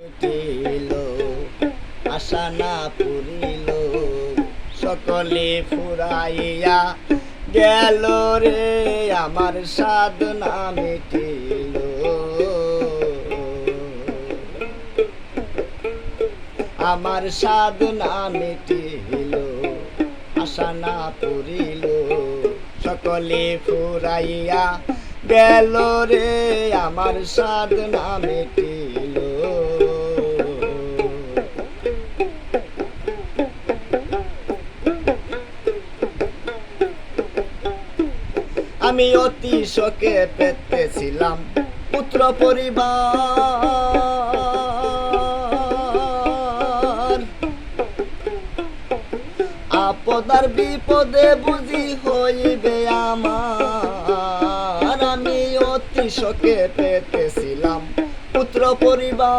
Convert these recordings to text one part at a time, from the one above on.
মিটিল আশা না পুরিল সকলে ফুরাইয়া গেল রে আমার সাধনা মিটিল আমার সাধনা মিটিল আশা না পুরিল সকলে ফুরাইয়া গেল রে আমার সাধনা মিটিল আমি অতি শোকে পেতেছিলাম পুত্র পরিবার আপদার বিপদে বুঝি হইবে আমার আমি অতি শোকে পেতেছিলাম পুত্র পরিবার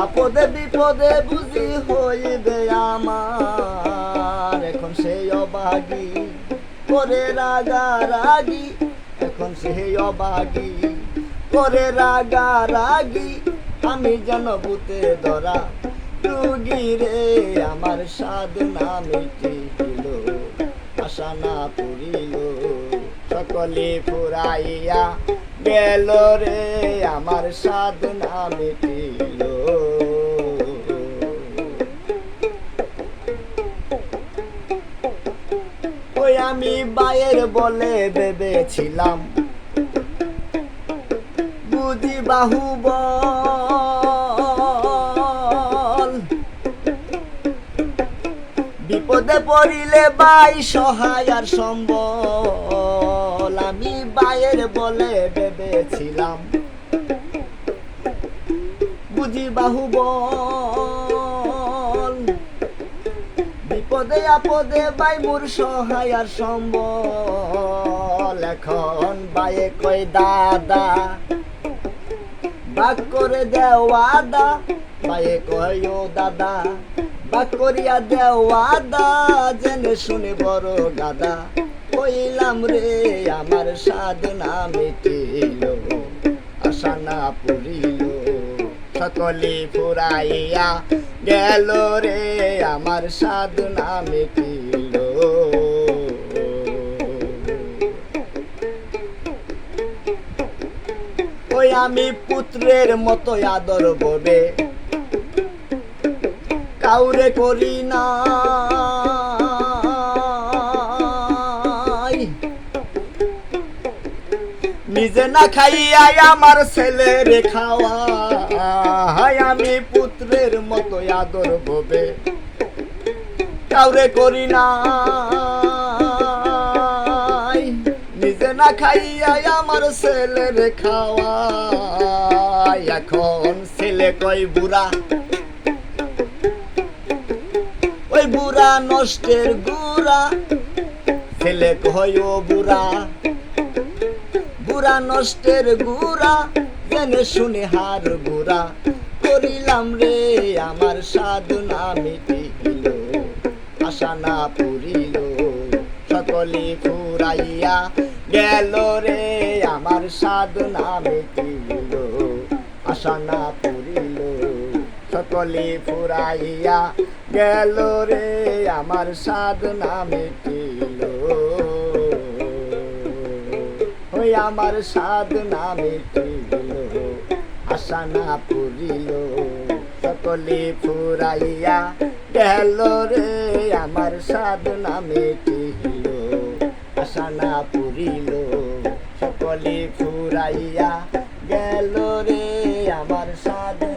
আপদে বিপদে বুঝি হইবে আমার এখন সেই অবাগী করে রাগারাগি এখন সেই অবাগী করে রাগারাগি আমি যেন ভূতে ধরা রুগী রে আমার সাধনা মিটিল আশা না পুরিল সকলে ফুরাইয়া গেল রে আমার সাধনা মিটিল ওই আমি বায়ের বলে ভেবেছিলাম বুঝি বাহুবল বিপদে পড়িলে বাই সহায় আর সম্বল আমি বায়ের বলে ভেবেছিলাম বুঝি বাহুবল বিপদে আপদে বাই মোর সহায় আর সম্বল এখন বায়ে কই দাদা বাক করে দেওয়াদা বায়ে কয় ও দাদা বাক করিয়া দেওয়াদা জেনে শুনে বড় গাদা কইলাম রে আমার সাধনা মিটিল আশা না পুরিল সকলে ফুরাইয়া গেল রে আমার সাধনা মিটিল ওই আমি পুত্রের মতো আদর ববে কাউরে করি না নিজে না খাইয়া আমার ছেলের খাওয়া আমি পুত্রের মতো আদর ববে কাউরে করি না নিজে না খাইয়া আমার ছেলের খাওয়া এখন ছেলে কই বুড়া ওই বুড়া নষ্টের গুড়া ছেলে কই ও বুড়া বুড়া নষ্টের গুড়া জেনে শুনে হার গুড়া করিলাম রে আমার সাধনা মিটিল আশা না পুরিল সকলে ফুরাইয়া গেল রে আমার সাধনা মিটিল আশা না পুরিল সকলে ফুরাইয়া গেল রে আমার সাধনা মিটিল ওই আমার সাধনা মিটিল আশা না পুরিল সকলে ফুরাইয়া গেল রে আমার সাধনা মিটিল আশা না পুরিল সকলে ফুরাইয়া গেল রে আমার সাধনা